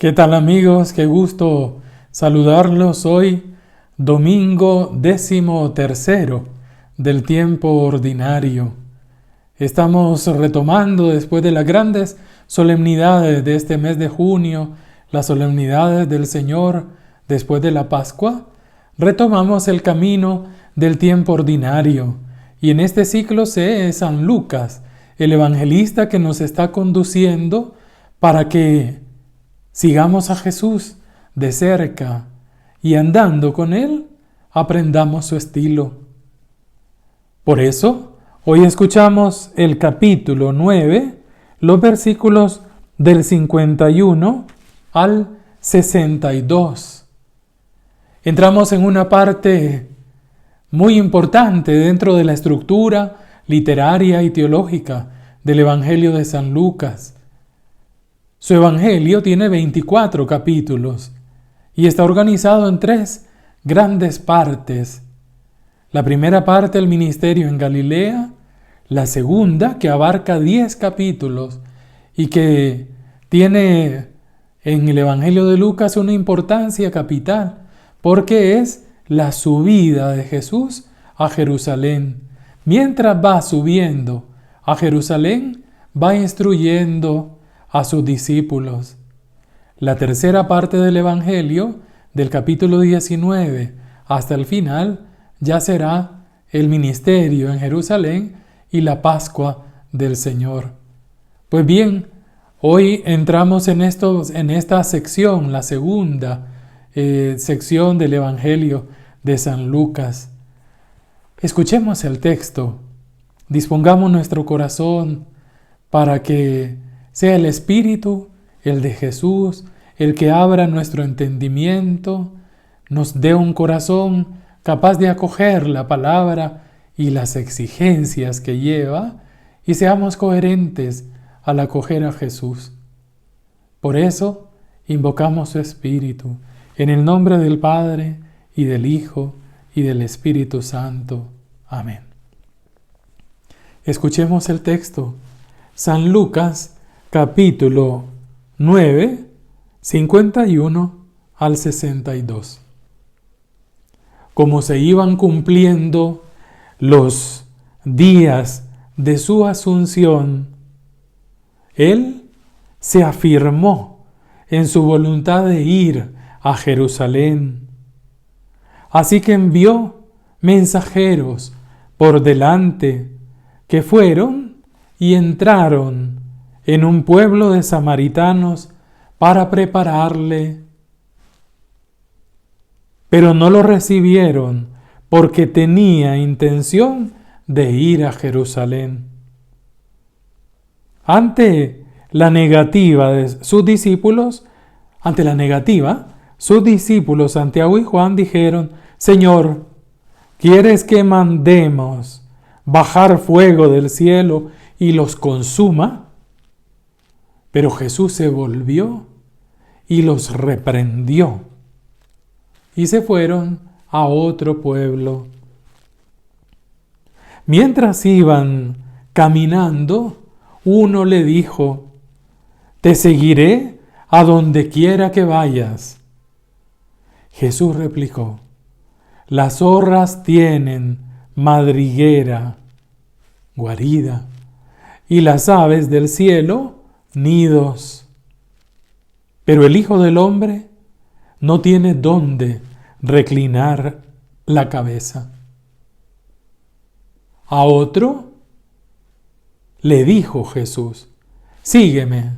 ¿Qué tal, amigos? Qué gusto saludarlos hoy, domingo 13º del tiempo ordinario. Estamos retomando después de las grandes solemnidades de este mes de junio, las solemnidades del Señor después de la Pascua. Retomamos el camino del tiempo ordinario y en este ciclo es San Lucas, el evangelista que nos está conduciendo para que sigamos a Jesús de cerca y andando con Él, aprendamos su estilo. Por eso, hoy escuchamos el capítulo 9, los versículos del 51 al 62. Entramos en una parte muy importante dentro de la estructura literaria y teológica del Evangelio de San Lucas. Su Evangelio tiene 24 capítulos y está organizado en 3 grandes partes. La primera parte, el ministerio en Galilea; la segunda, que abarca 10 capítulos y que tiene en el Evangelio de Lucas una importancia capital, porque es la subida de Jesús a Jerusalén. Mientras va subiendo a Jerusalén, va instruyendo a sus discípulos. La tercera parte del Evangelio, del capítulo 19 hasta el final, ya será el ministerio en Jerusalén y la Pascua del Señor. Pues bien, hoy entramos en esta sección, la segunda sección del Evangelio de San Lucas. Escuchemos el texto, dispongamos nuestro corazón para que sea el Espíritu, el de Jesús, el que abra nuestro entendimiento, nos dé un corazón capaz de acoger la palabra y las exigencias que lleva, y seamos coherentes al acoger a Jesús. Por eso, invocamos su Espíritu, en el nombre del Padre, y del Hijo, y del Espíritu Santo. Amén. Escuchemos el texto. San Lucas, capítulo 9, 51 al 62. Como se iban cumpliendo los días de su asunción, él se afirmó en su voluntad de ir a Jerusalén. Así que envió mensajeros por delante, que fueron y entraron en un pueblo de samaritanos para prepararle. Pero no lo recibieron porque tenía intención de ir a Jerusalén. Ante la negativa, sus discípulos, Santiago y Juan dijeron: Señor, ¿quieres que mandemos bajar fuego del cielo y los consuma? Pero Jesús se volvió y los reprendió, y se fueron a otro pueblo. Mientras iban caminando, uno le dijo: Te seguiré a donde quiera que vayas. Jesús replicó: Las zorras tienen madriguera, guarida, y las aves del cielo nidos, pero el Hijo del Hombre no tiene dónde reclinar la cabeza. A otro le dijo Jesús: Sígueme.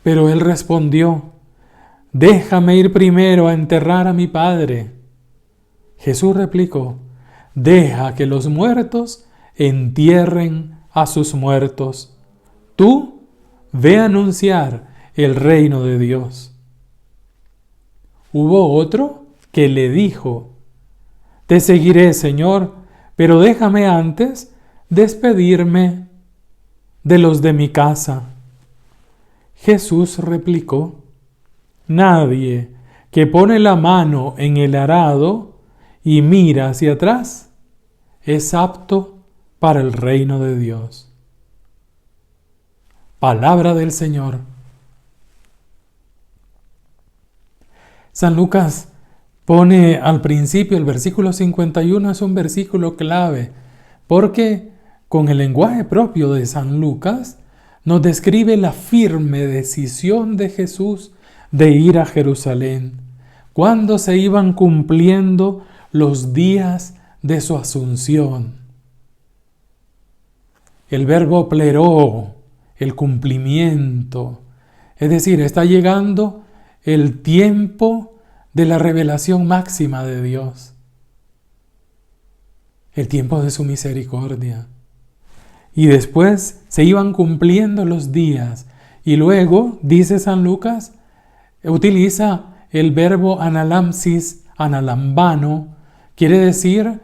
Pero él respondió: Déjame ir primero a enterrar a mi padre. Jesús replicó: Deja que los muertos entierren a sus muertos. Tú ve a anunciar el reino de Dios. Hubo otro que le dijo: Te seguiré, Señor, pero déjame antes despedirme de los de mi casa. Jesús replicó: Nadie que pone la mano en el arado y mira hacia atrás es apto para el reino de Dios. Palabra del Señor. San Lucas pone al principio el versículo 51, es un versículo clave, porque con el lenguaje propio de San Lucas nos describe la firme decisión de Jesús de ir a Jerusalén, cuando se iban cumpliendo los días de su asunción. El verbo pleró, el cumplimiento, es decir, está llegando el tiempo de la revelación máxima de Dios, el tiempo de su misericordia. Y después se iban cumpliendo los días. Y luego, dice San Lucas, utiliza el verbo analamsis, analambano, quiere decir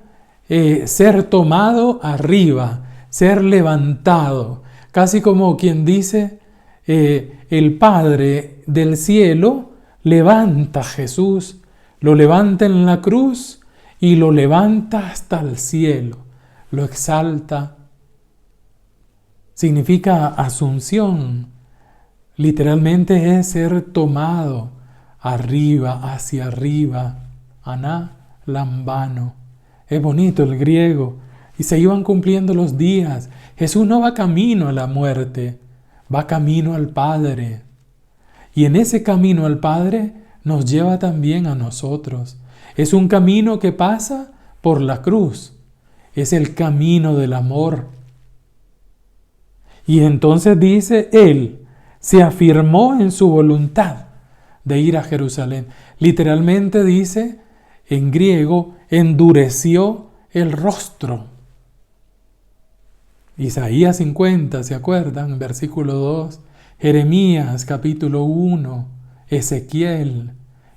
ser tomado arriba, ser levantado. Casi como quien dice, el Padre del cielo levanta a Jesús, lo levanta en la cruz y lo levanta hasta el cielo, lo exalta. Significa asunción, literalmente es ser tomado arriba, hacia arriba, aná, lambano. Es bonito el griego. Y se iban cumpliendo los días. Jesús no va camino a la muerte, va camino al Padre. Y en ese camino al Padre nos lleva también a nosotros. Es un camino que pasa por la cruz. Es el camino del amor. Y entonces dice, Él se afirmó en su voluntad de ir a Jerusalén. Literalmente dice, en griego, endureció el rostro. Isaías 50, ¿se acuerdan? Versículo 2. Jeremías capítulo 1. Ezequiel.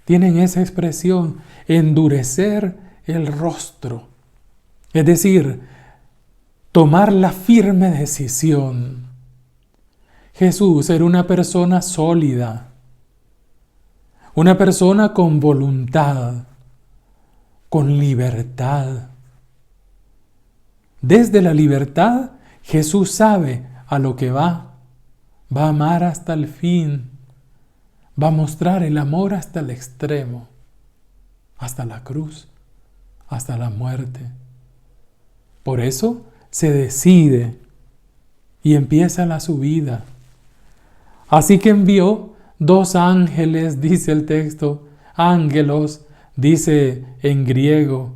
Tienen esa expresión, endurecer el rostro. Es decir, tomar la firme decisión. Jesús era una persona sólida, una persona con voluntad, con libertad. Desde la libertad, Jesús sabe a lo que va a amar hasta el fin, va a mostrar el amor hasta el extremo, hasta la cruz, hasta la muerte. Por eso se decide y empieza la subida. Así que envió 2 ángeles, dice el texto, ángelos, dice en griego,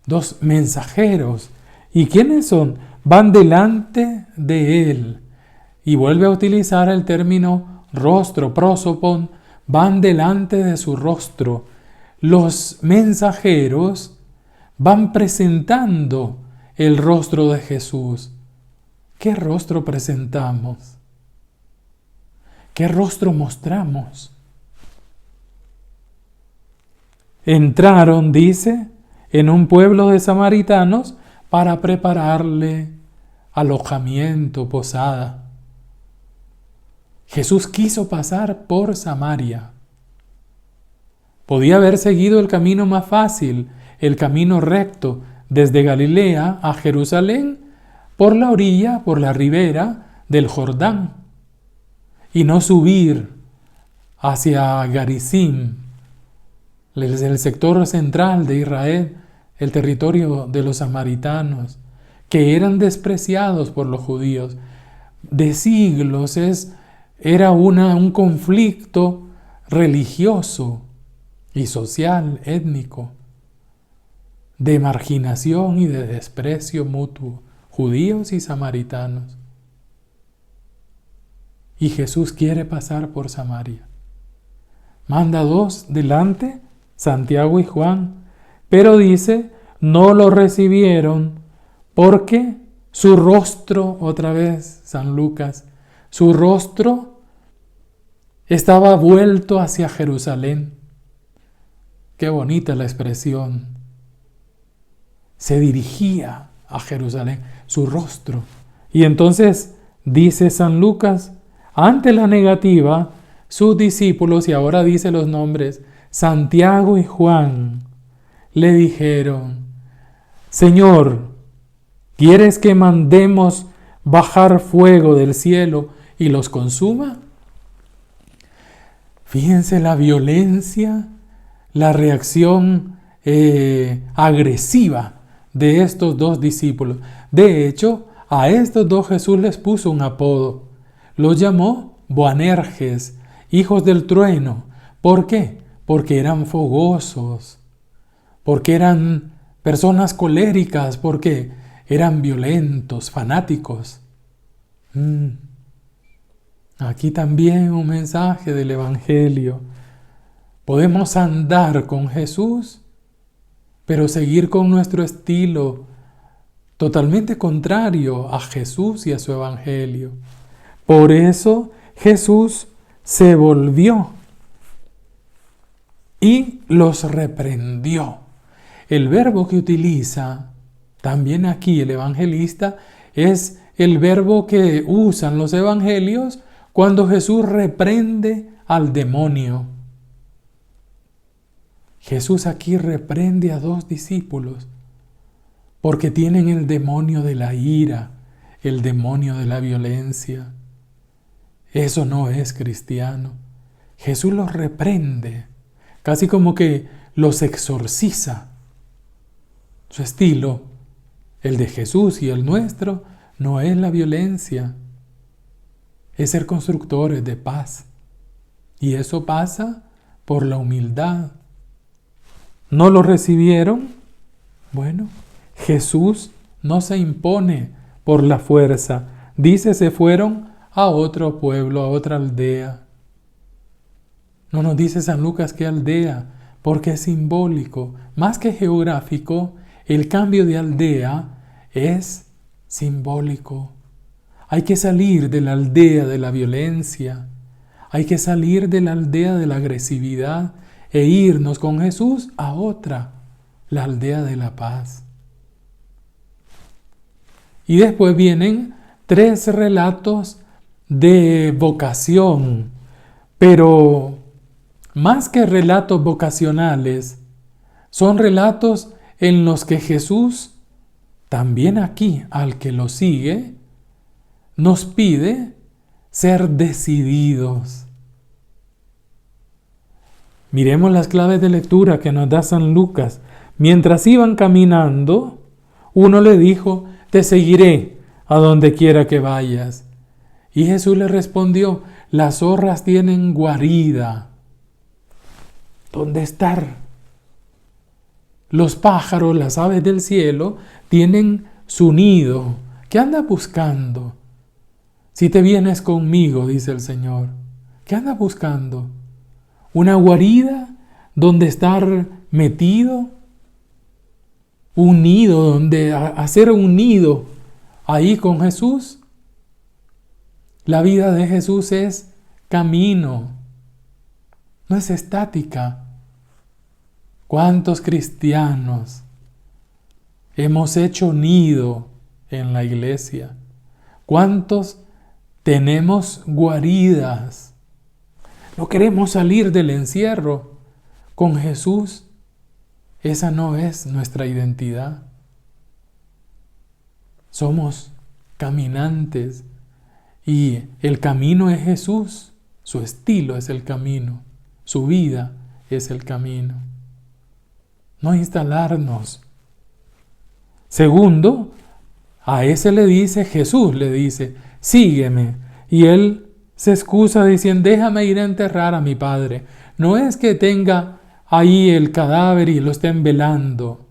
2 mensajeros. ¿Y quiénes son? Van delante de él. Y vuelve a utilizar el término rostro, prosopon, van delante de su rostro. Los mensajeros van presentando el rostro de Jesús. ¿Qué rostro presentamos? ¿Qué rostro mostramos? Entraron, dice, en un pueblo de samaritanos para prepararle alojamiento, posada. Jesús quiso pasar por Samaria. Podía haber seguido el camino más fácil, el camino recto, desde Galilea a Jerusalén, por la orilla, por la ribera del Jordán, y no subir hacia Garizim, el sector central de Israel, el territorio de los samaritanos, que eran despreciados por los judíos. De siglos era un conflicto religioso y social, étnico, de marginación y de desprecio mutuo, judíos y samaritanos. Y Jesús quiere pasar por Samaria. Manda 2 delante, Santiago y Juan, pero dice, no lo recibieron porque su rostro, otra vez San Lucas, su rostro estaba vuelto hacia Jerusalén. Qué bonita la expresión. Se dirigía a Jerusalén, su rostro. Y entonces dice San Lucas, ante la negativa, sus discípulos, y ahora dice los nombres, Santiago y Juan, le dijeron, Señor, ¿quieres que mandemos bajar fuego del cielo y los consuma? Fíjense la violencia la reacción agresiva de estos dos discípulos. De hecho, a estos dos Jesús les puso un apodo. Los llamó Boanerges, hijos del trueno. ¿Por qué? Porque eran fogosos, porque eran personas coléricas, porque eran violentos, fanáticos. Aquí también un mensaje del Evangelio. Podemos andar con Jesús, pero seguir con nuestro estilo totalmente contrario a Jesús y a su Evangelio. Por eso Jesús se volvió y los reprendió. El verbo que utiliza también aquí el evangelista es el verbo que usan los evangelios cuando Jesús reprende al demonio. Jesús aquí reprende a dos discípulos porque tienen el demonio de la ira, el demonio de la violencia. Eso no es cristiano. Jesús los reprende, casi como que los exorciza. Su estilo, el de Jesús y el nuestro, no es la violencia, es ser constructores de paz. Y eso pasa por la humildad. ¿No lo recibieron? Bueno, Jesús no se impone por la fuerza. Dice, se fueron a otro pueblo, a otra aldea. No nos dice San Lucas qué aldea, porque es simbólico. Más que geográfico, el cambio de aldea es simbólico. Hay que salir de la aldea de la violencia. Hay que salir de la aldea de la agresividad e irnos con Jesús a otra, la aldea de la paz. Y después vienen 3 relatos de vocación, pero más que relatos vocacionales, son relatos en los que Jesús, también aquí al que lo sigue, nos pide ser decididos. Miremos las claves de lectura que nos da San Lucas. Mientras iban caminando, uno le dijo, te seguiré a donde quiera que vayas. Y Jesús le respondió, las zorras tienen guarida, ¿dónde estar? Los pájaros, las aves del cielo, tienen su nido. ¿Qué andas buscando? Si te vienes conmigo, dice el Señor, ¿qué andas buscando? ¿Una guarida donde estar metido? ¿Un nido donde hacer un nido ahí con Jesús? La vida de Jesús es camino, no es estática. ¿Cuántos cristianos hemos hecho nido en la iglesia? ¿Cuántos tenemos guaridas? No queremos salir del encierro. Con Jesús, esa no es nuestra identidad. Somos caminantes y el camino es Jesús. Su estilo es el camino. Su vida es el camino. No instalarnos. Segundo, a ese le dice, Jesús le dice, sígueme. Y él se excusa diciendo, déjame ir a enterrar a mi padre. No es que tenga ahí el cadáver y lo estén velando.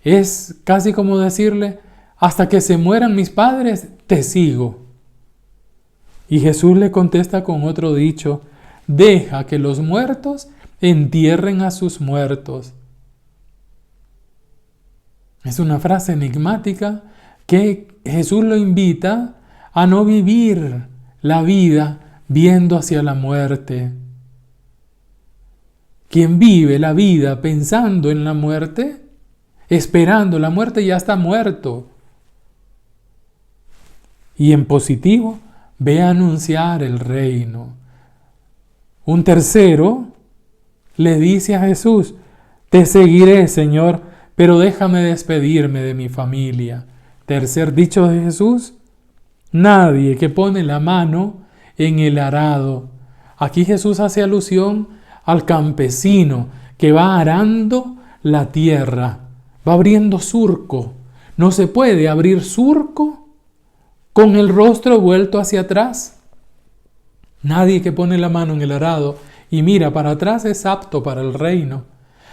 Es casi como decirle, hasta que se mueran mis padres, te sigo. Y Jesús le contesta con otro dicho, deja que los muertos entierren a sus muertos. Es una frase enigmática que Jesús lo invita a no vivir la vida viendo hacia la muerte. Quien vive la vida pensando en la muerte, esperando la muerte, ya está muerto. Y en positivo, ve a anunciar el reino. Un tercero le dice a Jesús, te seguiré, Señor, pero déjame despedirme de mi familia. Tercer dicho de Jesús, nadie que pone la mano en el arado. Aquí Jesús hace alusión al campesino que va arando la tierra, va abriendo surco. No se puede abrir surco con el rostro vuelto hacia atrás. Nadie que pone la mano en el arado y mira para atrás es apto para el reino.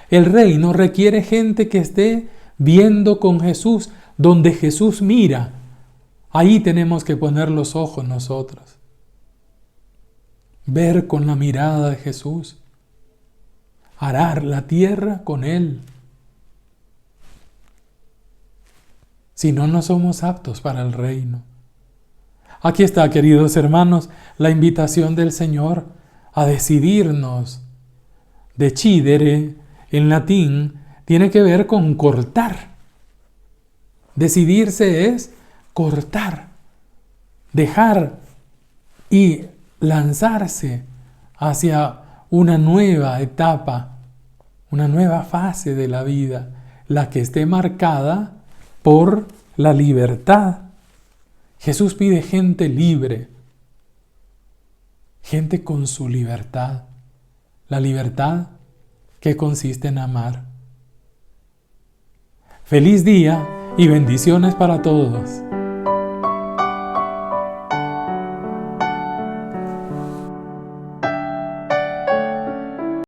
El reino requiere gente que esté viendo con Jesús, donde Jesús mira. Ahí tenemos que poner los ojos nosotros. Ver con la mirada de Jesús. Arar la tierra con Él. Si no, no somos aptos para el reino. Aquí está, queridos hermanos, la invitación del Señor a decidirnos. Decidere, en latín, tiene que ver con cortar. Decidirse es cortar, dejar y lanzarse hacia una nueva etapa, una nueva fase de la vida, la que esté marcada por la libertad. Jesús pide gente libre, gente con su libertad, la libertad que consiste en amar. Feliz día y bendiciones para todos.